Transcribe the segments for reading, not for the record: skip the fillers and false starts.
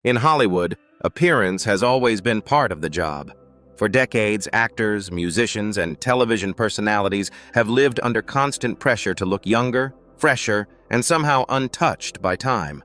In Hollywood, appearance has always been part of the job. For decades, actors, musicians, and television personalities have lived under constant pressure to look younger, fresher, and somehow untouched by time.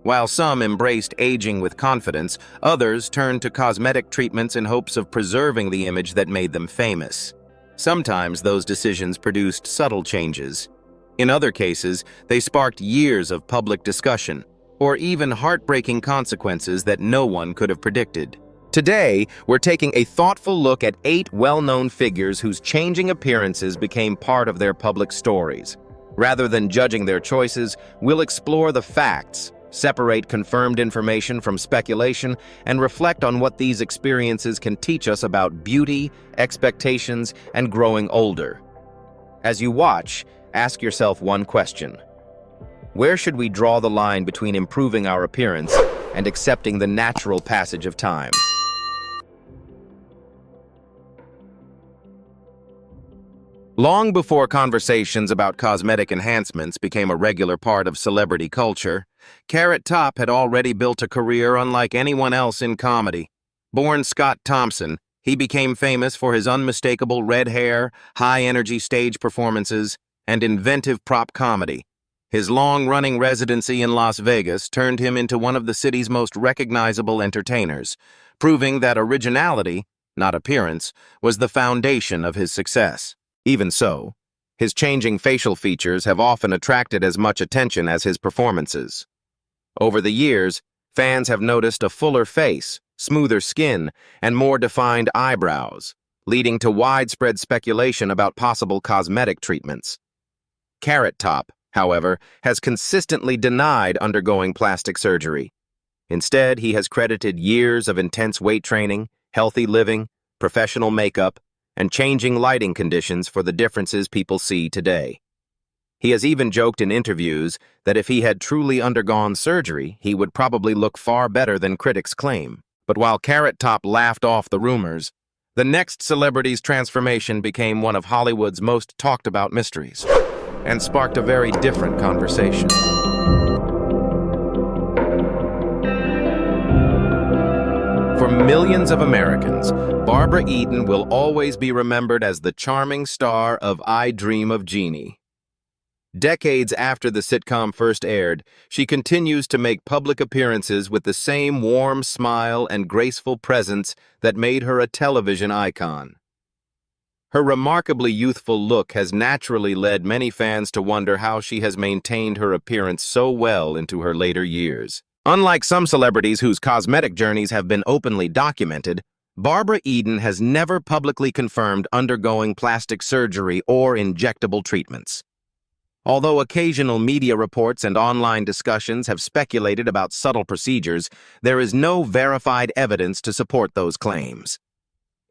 While some embraced aging with confidence, others turned to cosmetic treatments in hopes of preserving the image that made them famous. Sometimes those decisions produced subtle changes. In other cases, they sparked years of public discussion, or even heartbreaking consequences that no one could have predicted. Today, we're taking a thoughtful look at 8 well-known figures whose changing appearances became part of their public stories. Rather than judging their choices, we'll explore the facts, separate confirmed information from speculation, and reflect on what these experiences can teach us about beauty, expectations, and growing older. As you watch, ask yourself one question. Where should we draw the line between improving our appearance and accepting the natural passage of time? Long before conversations about cosmetic enhancements became a regular part of celebrity culture, Carrot Top had already built a career unlike anyone else in comedy. Born Scott Thompson, he became famous for his unmistakable red hair, high-energy stage performances, and inventive prop comedy. His long-running residency in Las Vegas turned him into one of the city's most recognizable entertainers, proving that originality, not appearance, was the foundation of his success. Even so, his changing facial features have often attracted as much attention as his performances. Over the years, fans have noticed a fuller face, smoother skin, and more defined eyebrows, leading to widespread speculation about possible cosmetic treatments. Carrot Top, however, has consistently denied undergoing plastic surgery. Instead, he has credited years of intense weight training, healthy living, professional makeup, and changing lighting conditions for the differences people see today. He has even joked in interviews that if he had truly undergone surgery, he would probably look far better than critics claim. But while Carrot Top laughed off the rumors, the next celebrity's transformation became one of Hollywood's most talked-about mysteries, and sparked a very different conversation. For millions of Americans, Barbara Eden will always be remembered as the charming star of I Dream of Jeannie. Decades after the sitcom first aired, she continues to make public appearances with the same warm smile and graceful presence that made her a television icon. Her remarkably youthful look has naturally led many fans to wonder how she has maintained her appearance so well into her later years. Unlike some celebrities whose cosmetic journeys have been openly documented, Barbara Eden has never publicly confirmed undergoing plastic surgery or injectable treatments. Although occasional media reports and online discussions have speculated about subtle procedures, there is no verified evidence to support those claims.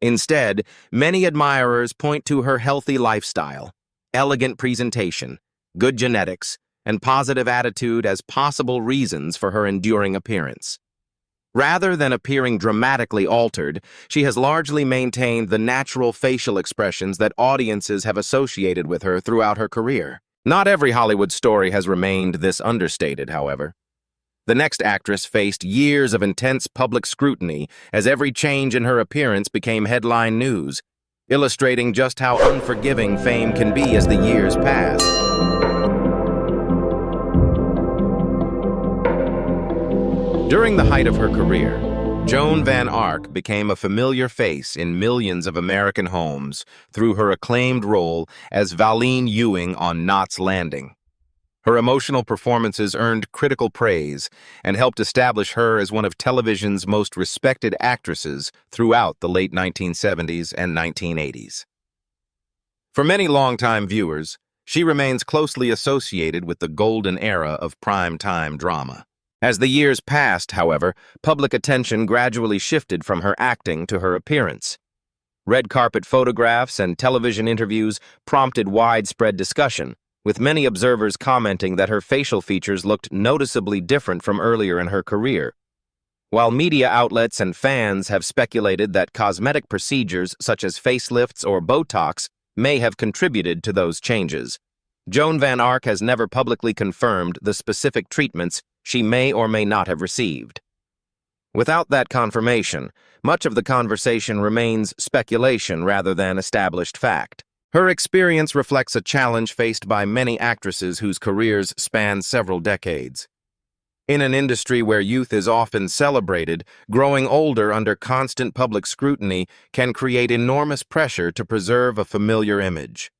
Instead, many admirers point to her healthy lifestyle, elegant presentation, good genetics, and positive attitude as possible reasons for her enduring appearance. Rather than appearing dramatically altered, she has largely maintained the natural facial expressions that audiences have associated with her throughout her career. Not every Hollywood story has remained this understated, however. The next actress faced years of intense public scrutiny as every change in her appearance became headline news, illustrating just how unforgiving fame can be as the years pass. During the height of her career, Joan Van Ark became a familiar face in millions of American homes through her acclaimed role as Valene Ewing on Knots Landing. Her emotional performances earned critical praise and helped establish her as one of television's most respected actresses throughout the late 1970s and 1980s. For many longtime viewers, she remains closely associated with the golden era of prime-time drama. As the years passed, however, public attention gradually shifted from her acting to her appearance. Red carpet photographs and television interviews prompted widespread discussion, with many observers commenting that her facial features looked noticeably different from earlier in her career. While media outlets and fans have speculated that cosmetic procedures such as facelifts or Botox may have contributed to those changes, Joan Van Ark has never publicly confirmed the specific treatments she may or may not have received. Without that confirmation, much of the conversation remains speculation rather than established fact. Her experience reflects a challenge faced by many actresses whose careers span several decades. In an industry where youth is often celebrated, growing older under constant public scrutiny can create enormous pressure to preserve a familiar image.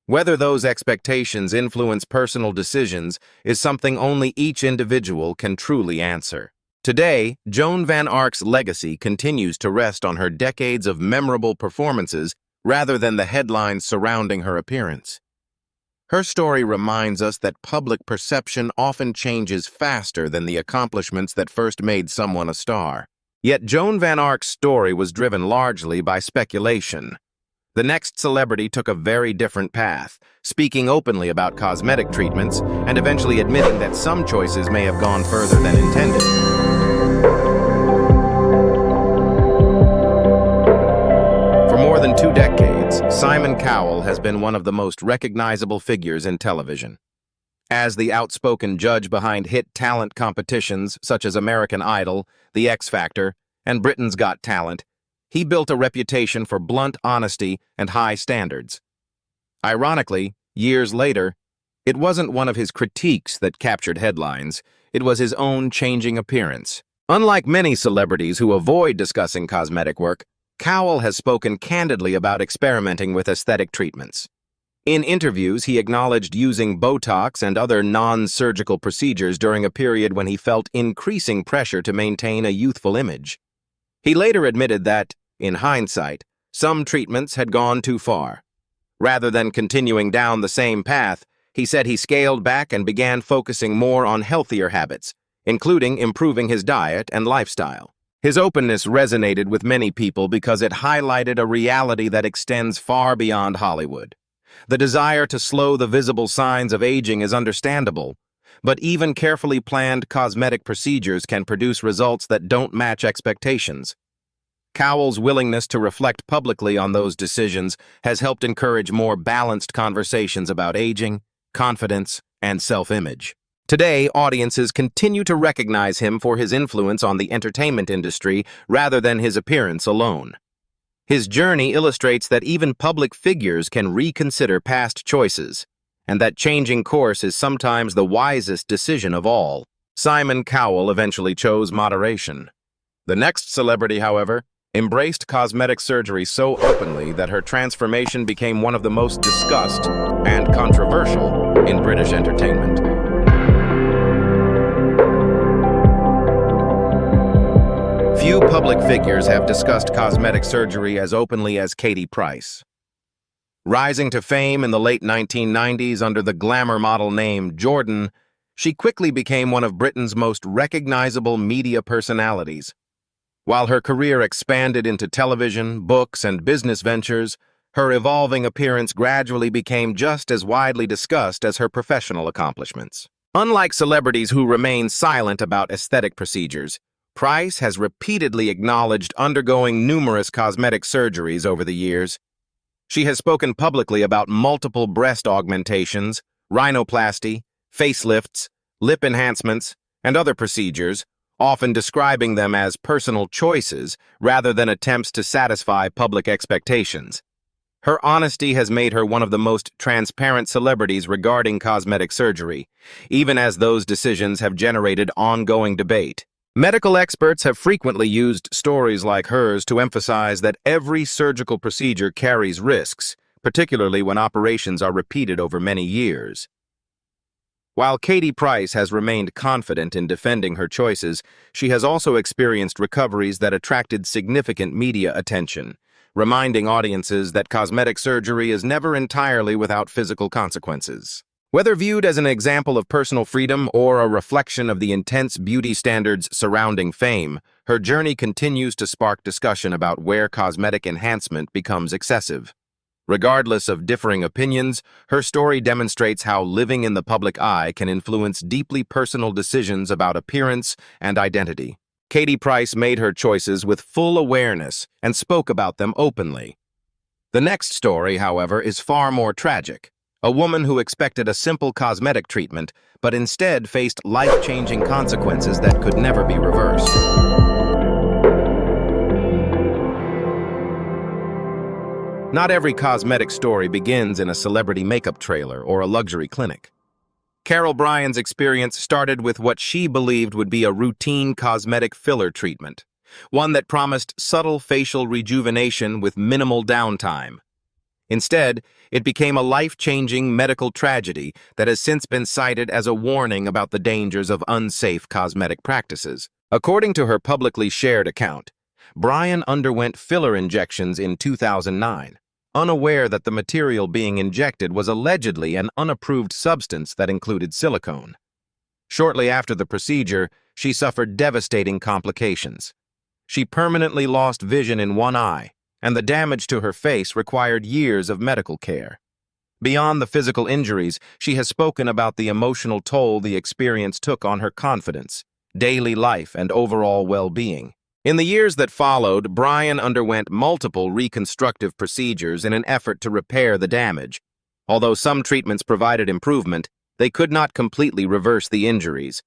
Whether those expectations influence personal decisions is something only each individual can truly answer. Today, Joan van Arc's legacy continues to rest on her decades of memorable performances rather than the headlines surrounding her appearance. Her story reminds us that public perception often changes faster than the accomplishments that first made someone a star. Yet Joan van Arc's story was driven largely by speculation. The next celebrity took a very different path, speaking openly about cosmetic treatments and eventually admitting that some choices may have gone further than intended. For more than 2 decades, Simon Cowell has been one of the most recognizable figures in television. As the outspoken judge behind hit talent competitions such as American Idol, The X Factor, and Britain's Got Talent, he built a reputation for blunt honesty and high standards. Ironically, years later, it wasn't one of his critiques that captured headlines, it was his own changing appearance. Unlike many celebrities who avoid discussing cosmetic work, Cowell has spoken candidly about experimenting with aesthetic treatments. In interviews, he acknowledged using Botox and other non-surgical procedures during a period when he felt increasing pressure to maintain a youthful image. He later admitted that, in hindsight, some treatments had gone too far. Rather than continuing down the same path, he said he scaled back and began focusing more on healthier habits, including improving his diet and lifestyle. His openness resonated with many people because it highlighted a reality that extends far beyond Hollywood. The desire to slow the visible signs of aging is understandable, but even carefully planned cosmetic procedures can produce results that don't match expectations. Cowell's willingness to reflect publicly on those decisions has helped encourage more balanced conversations about aging, confidence, and self-image. Today, audiences continue to recognize him for his influence on the entertainment industry rather than his appearance alone. His journey illustrates that even public figures can reconsider past choices, and that changing course is sometimes the wisest decision of all. Simon Cowell eventually chose moderation. The next celebrity, however, embraced cosmetic surgery so openly that her transformation became one of the most discussed and controversial in British entertainment. Few public figures have discussed cosmetic surgery as openly as Katie Price. Rising to fame in the late 1990s under the glamour model name Jordan, she quickly became one of Britain's most recognizable media personalities. While her career expanded into television, books, and business ventures, her evolving appearance gradually became just as widely discussed as her professional accomplishments. Unlike celebrities who remain silent about aesthetic procedures, Price has repeatedly acknowledged undergoing numerous cosmetic surgeries over the years. She has spoken publicly about multiple breast augmentations, rhinoplasty, facelifts, lip enhancements, and other procedures, often describing them as personal choices rather than attempts to satisfy public expectations. Her honesty has made her one of the most transparent celebrities regarding cosmetic surgery, even as those decisions have generated ongoing debate. Medical experts have frequently used stories like hers to emphasize that every surgical procedure carries risks, particularly when operations are repeated over many years. While Katie Price has remained confident in defending her choices, she has also experienced recoveries that attracted significant media attention, reminding audiences that cosmetic surgery is never entirely without physical consequences. Whether viewed as an example of personal freedom or a reflection of the intense beauty standards surrounding fame, her journey continues to spark discussion about where cosmetic enhancement becomes excessive. Regardless of differing opinions, her story demonstrates how living in the public eye can influence deeply personal decisions about appearance and identity. Katie Price made her choices with full awareness and spoke about them openly. The next story, however, is far more tragic. A woman who expected a simple cosmetic treatment, but instead faced life-changing consequences that could never be reversed. Not every cosmetic story begins in a celebrity makeup trailer or a luxury clinic. Carol Bryan's experience started with what she believed would be a routine cosmetic filler treatment, one that promised subtle facial rejuvenation with minimal downtime. Instead, it became a life-changing medical tragedy that has since been cited as a warning about the dangers of unsafe cosmetic practices. According to her publicly shared account, Bryan underwent filler injections in 2009, unaware that the material being injected was allegedly an unapproved substance that included silicone. Shortly after the procedure, she suffered devastating complications. She permanently lost vision in one eye, and the damage to her face required years of medical care. Beyond the physical injuries, she has spoken about the emotional toll the experience took on her confidence, daily life, and overall well-being. In the years that followed, Bryan underwent multiple reconstructive procedures in an effort to repair the damage. Although some treatments provided improvement, they could not completely reverse the injuries.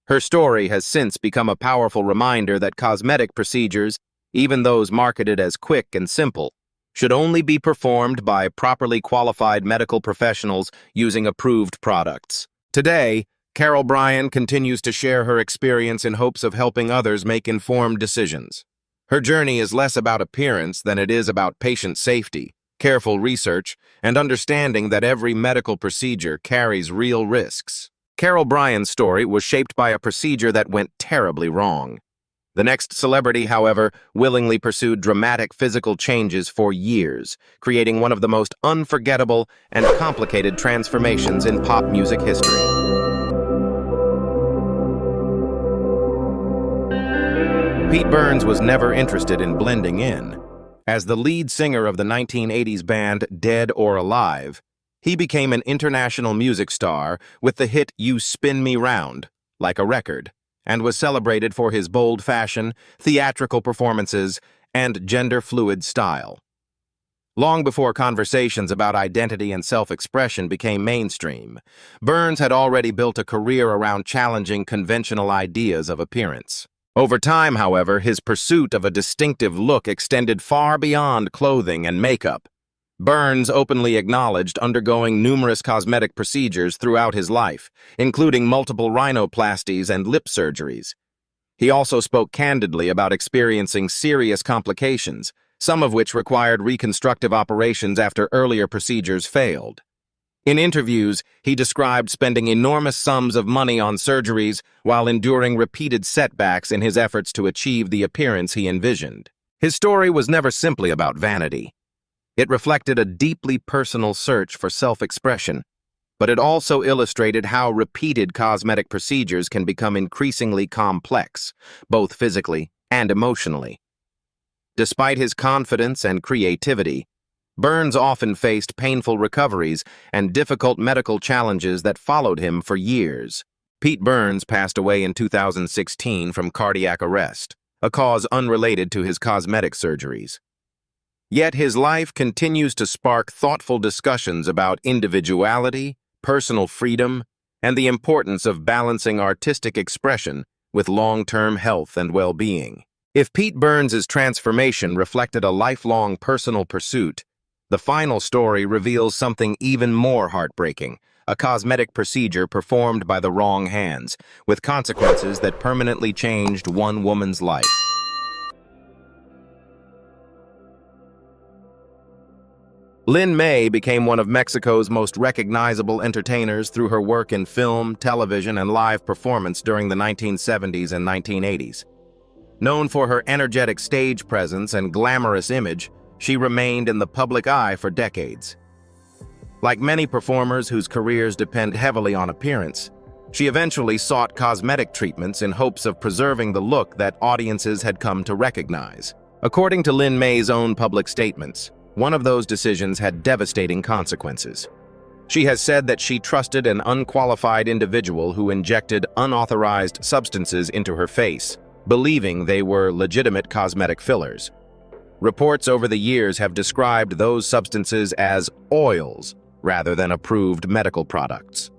Her story has since become a powerful reminder that cosmetic procedures, even those marketed as quick and simple, should only be performed by properly qualified medical professionals using approved products. Today, Carol Bryan continues to share her experience in hopes of helping others make informed decisions. Her journey is less about appearance than it is about patient safety, careful research, and understanding that every medical procedure carries real risks. Carol Bryan's story was shaped by a procedure that went terribly wrong. The next celebrity, however, willingly pursued dramatic physical changes for years, creating one of the most unforgettable and complicated transformations in pop music history. Pete Burns was never interested in blending in. As the lead singer of the 1980s band Dead or Alive, he became an international music star with the hit You Spin Me Round, Like a Record, and was celebrated for his bold fashion, theatrical performances, and gender-fluid style. Long before conversations about identity and self-expression became mainstream, Burns had already built a career around challenging conventional ideas of appearance. Over time, however, his pursuit of a distinctive look extended far beyond clothing and makeup. Burns openly acknowledged undergoing numerous cosmetic procedures throughout his life, including multiple rhinoplasties and lip surgeries. He also spoke candidly about experiencing serious complications, some of which required reconstructive operations after earlier procedures failed. In interviews, he described spending enormous sums of money on surgeries while enduring repeated setbacks in his efforts to achieve the appearance he envisioned. His story was never simply about vanity. It reflected a deeply personal search for self-expression, but it also illustrated how repeated cosmetic procedures can become increasingly complex, both physically and emotionally. Despite his confidence and creativity, Burns often faced painful recoveries and difficult medical challenges that followed him for years. Pete Burns passed away in 2016 from cardiac arrest, a cause unrelated to his cosmetic surgeries. Yet his life continues to spark thoughtful discussions about individuality, personal freedom, and the importance of balancing artistic expression with long-term health and well-being. If Pete Burns' transformation reflected a lifelong personal pursuit, the final story reveals something even more heartbreaking, a cosmetic procedure performed by the wrong hands, with consequences that permanently changed one woman's life. Lin May became one of Mexico's most recognizable entertainers through her work in film, television, and live performance during the 1970s and 1980s. Known for her energetic stage presence and glamorous image, she remained in the public eye for decades. Like many performers whose careers depend heavily on appearance, she eventually sought cosmetic treatments in hopes of preserving the look that audiences had come to recognize. According to Lin May's own public statements, one of those decisions had devastating consequences. She has said that she trusted an unqualified individual who injected unauthorized substances into her face, believing they were legitimate cosmetic fillers. Reports over the years have described those substances as oils rather than approved medical products.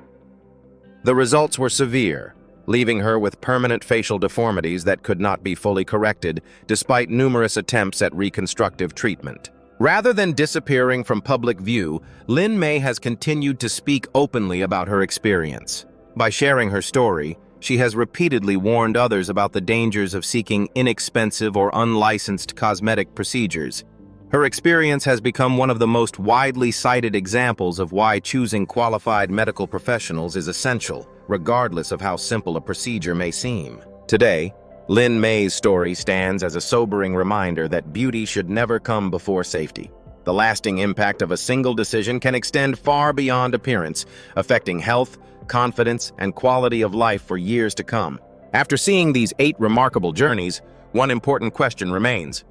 The results were severe, leaving her with permanent facial deformities that could not be fully corrected despite numerous attempts at reconstructive treatment. Rather than disappearing from public view, Lin May has continued to speak openly about her experience. By sharing her story, she has repeatedly warned others about the dangers of seeking inexpensive or unlicensed cosmetic procedures. Her experience has become one of the most widely cited examples of why choosing qualified medical professionals is essential, regardless of how simple a procedure may seem. Today, Lin May's story stands as a sobering reminder that beauty should never come before safety. The lasting impact of a single decision can extend far beyond appearance, affecting health, confidence, and quality of life for years to come. After seeing these 8 remarkable journeys, one important question remains.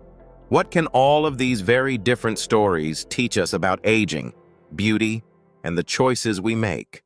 What can all of these very different stories teach us about aging, beauty, and the choices we make?